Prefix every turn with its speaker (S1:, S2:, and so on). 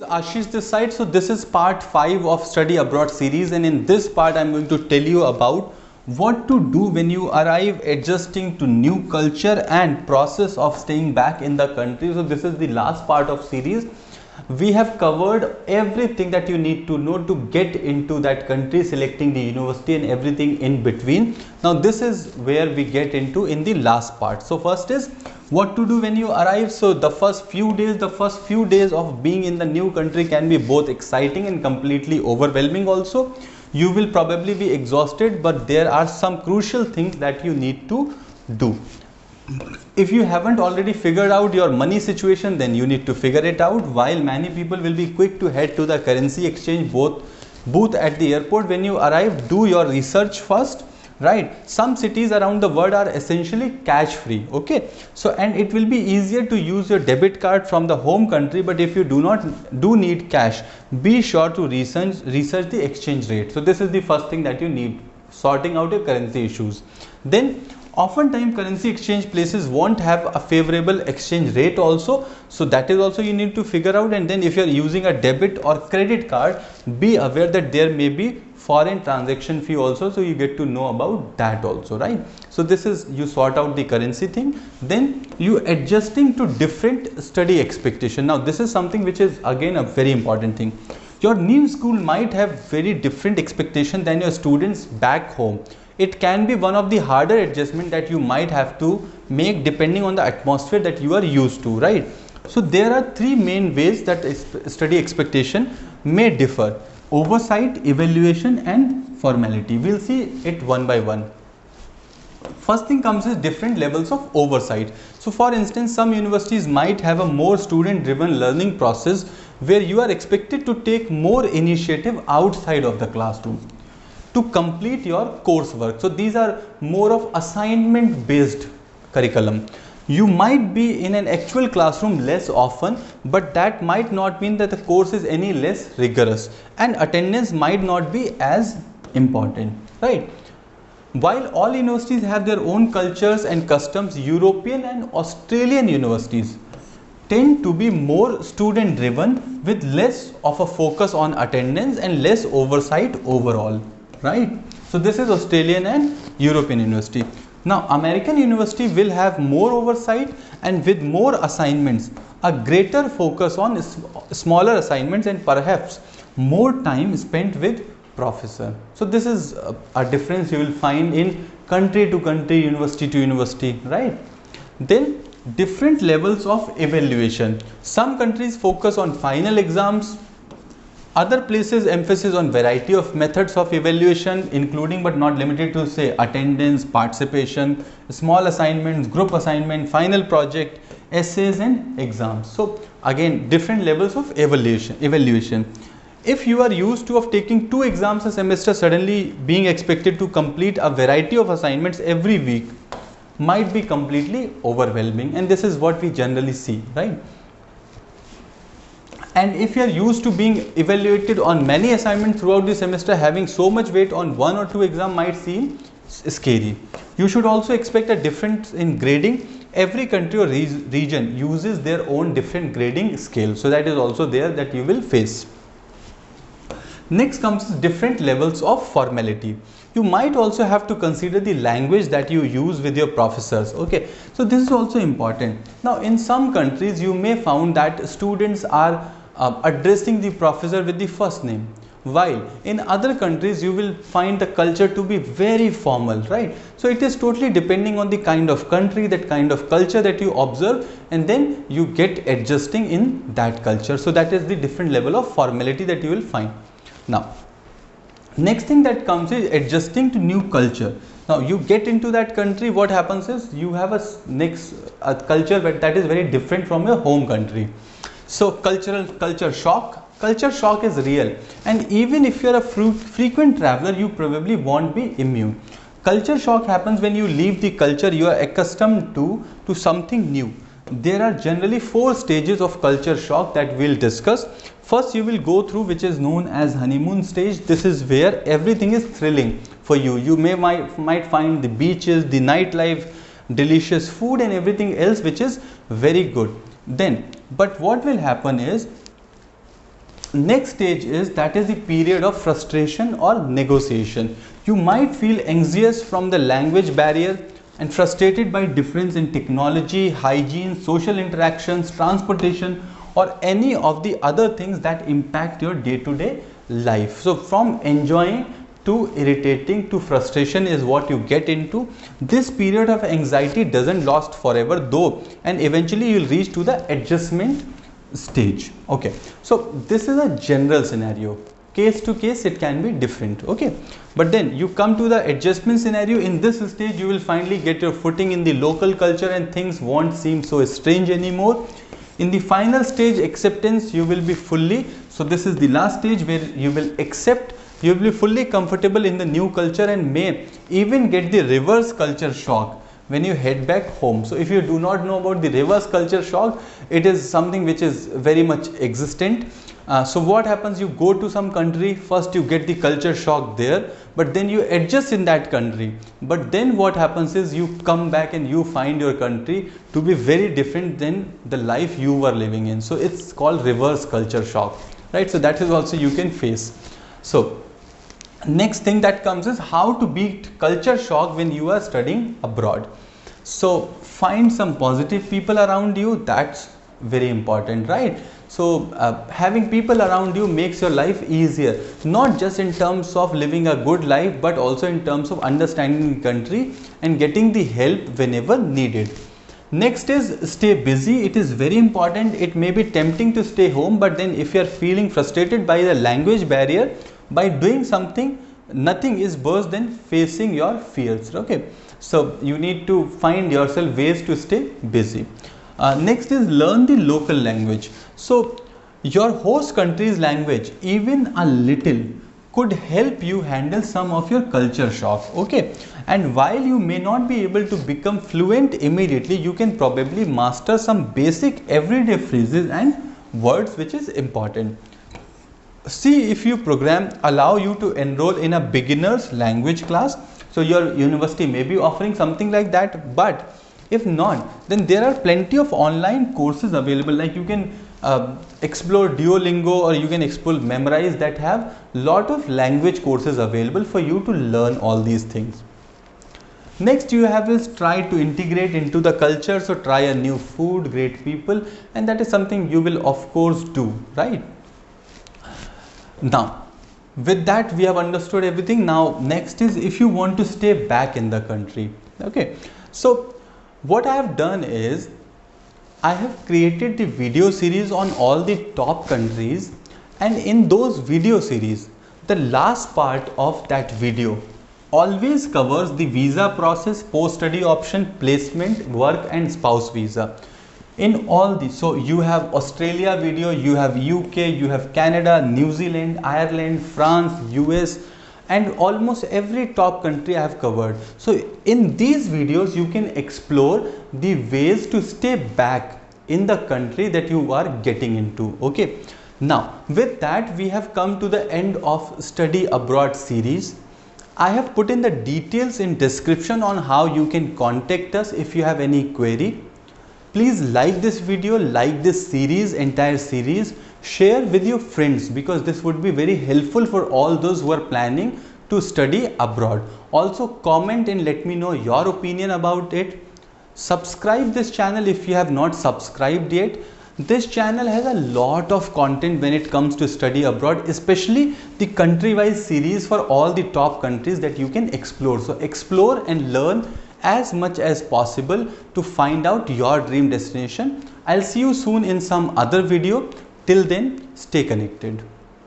S1: Ashish this side. So this is part 5 of study abroad series, and in this part I'm going to tell you about what to do when you arrive, adjusting to new culture and process of staying back in the country. So this is the last part of series. We have covered everything that you need to know to get into that country, selecting the university and everything in between. Now this is where we get into in the last part. So first is what to do when you arrive. So the first few days of being in the new country can be both exciting and completely overwhelming also. You will probably be exhausted, but there are some crucial things that you need to do. If you haven't already figured out your money situation, then you need to figure it out. While many people will be quick to head to the currency exchange booth at the airport, when you arrive, do your research first, right? Some cities around the world are essentially cash free, okay? So and it will be easier to use your debit card from the home country, but if you do need cash, be sure to research the exchange rate. So this is the first thing that you need, sorting out your currency issues. Then oftentimes currency exchange places won't have a favorable exchange rate also, so that is also you need to figure out. And then if you are using a debit or credit card, be aware that there may be foreign transaction fee also, so you get to know about that also, right? So this is, you sort out the currency thing. Then you adjusting to different study expectation. Now this is something which is again a very important thing. Your new school might have very different expectation than your students back home. It can be one of the harder adjustment that you might have to make depending on the atmosphere that you are used to, right? So there are three main ways that study expectation may differ: oversight, evaluation and formality. We'll see it one by one. First thing comes is different levels of oversight. So for instance, some universities might have a more student driven learning process where you are expected to take more initiative outside of the classroom to complete your coursework. So these are more of assignment based curriculum. You might be in an actual classroom less often, but that might not mean that the course is any less rigorous, and attendance might not be as important, right? While all universities have their own cultures and customs, European and Australian universities tend to be more student driven with less of a focus on attendance and less oversight overall, right? So this is Australian and European university. Now American university will have more oversight and with more assignments, a greater focus on smaller assignments and perhaps more time spent with professor. So this is a difference you will find in country to country, university to university, right? Then different levels of evaluation. Some countries focus on final exams. Other places emphasis on variety of methods of evaluation, including but not limited to, say, attendance, participation, small assignments, group assignment, final project, essays and exams. So again, different levels of evaluation. If you are used to taking 2 exams a semester, suddenly being expected to complete a variety of assignments every week might be completely overwhelming, and this is what we generally see, right? And if you are used to being evaluated on many assignments throughout the semester, having so much weight on 1 or 2 exams might seem scary. You should also expect a difference in grading. Every country or region uses their own different grading scale, so that is also there that you will face. Next comes different levels of formality. You might also have to consider the language that you use with your professors, okay? So this is also important. Now in some countries you may found that students are addressing the professor with the first name, while in other countries you will find the culture to be very formal, right? So it is totally depending on the kind of country, that kind of culture that you observe, and then you get adjusting in that culture. So that is the different level of formality that you will find. Now next thing that comes is adjusting to new culture. Now you get into that country, what happens is you have a culture that is very different from your home country. So culture shock is real, and even if you are a frequent traveler, you probably won't be immune. Culture shock happens when you leave the culture you are accustomed to something new. There are generally 4 stages of culture shock that we'll discuss. First you will go through, which is known as honeymoon stage. This is where everything is thrilling for you. You might find the beaches, the nightlife, delicious food and everything else which is very good. Then, but what will happen is Next stage is, that is the period of frustration or negotiation. You might feel anxious from the language barrier and frustrated by difference in technology, hygiene, social interactions, transportation, or any of the other things that impact your day-to-day life. So from enjoying to irritating to frustration is what you get into. This period of anxiety doesn't last forever though, and eventually you will reach to the adjustment stage. Okay, so this is a general scenario, case to case it can be different. Okay, but then you come to the adjustment scenario. In this stage you will finally get your footing in the local culture and things won't seem so strange anymore. In the final stage, acceptance, you will be fully, so this is the last stage where you will accept, you will be fully comfortable in the new culture and may even get the reverse culture shock when you head back home. So if you do not know about the reverse culture shock, it is something which is very much existent. So what happens, you go to some country, first you get the culture shock there, but then you adjust in that country, but then what happens is you come back and you find your country to be very different than the life you were living in. So it's called reverse culture shock, right? So that is also you can face. So next thing that comes is how to beat culture shock when you are studying abroad. So find some positive people around you, that's very important, right? So having people around you makes your life easier, not just in terms of living a good life, but also in terms of understanding the country and getting the help whenever needed. Next is stay busy. It is very important. It may be tempting to stay home, but then if you are feeling frustrated by the language barrier, by doing something, nothing is worse than facing your fears. Okay, so you need to find yourself ways to stay busy. Next is learn the local language. So your host country's language, even a little, could help you handle some of your culture shock. Okay, and while you may not be able to become fluent immediately, you can probably master some basic everyday phrases and words, which is important. See if your program allow you to enroll in a beginner's language class. So your university may be offering something like that, but if not, then there are plenty of online courses available, like you can explore Duolingo, or you can explore Memrise, that have lot of language courses available for you to learn all these things. Next you have is try to integrate into the culture. So try a new food, great people, and that is something you will of course do, right? Now with that we have understood everything. Now next is if you want to stay back in the country. Okay, so what I have done is I have created the video series on all the top countries, and in those video series the last part of that video always covers the visa process, post-study option, placement, work and spouse visa. In all these, so you have Australia video, you have UK, you have Canada, New Zealand, Ireland, France, US, and almost every top country I have covered. So in these videos you can explore the ways to stay back in the country that you are getting into. Okay, now with that we have come to the end of study abroad series. I have put in the details in description on how you can contact us if you have any query. Please like this video, like this series, entire series, share with your friends, because this would be very helpful for all those who are planning to study abroad. Also comment and let me know your opinion about it. Subscribe this channel if you have not subscribed yet. This channel has a lot of content when it comes to study abroad, especially the country-wise series for all the top countries that you can explore. So explore and learn as much as possible to find out your dream destination. I'll see you soon in some other video. Till then, stay connected.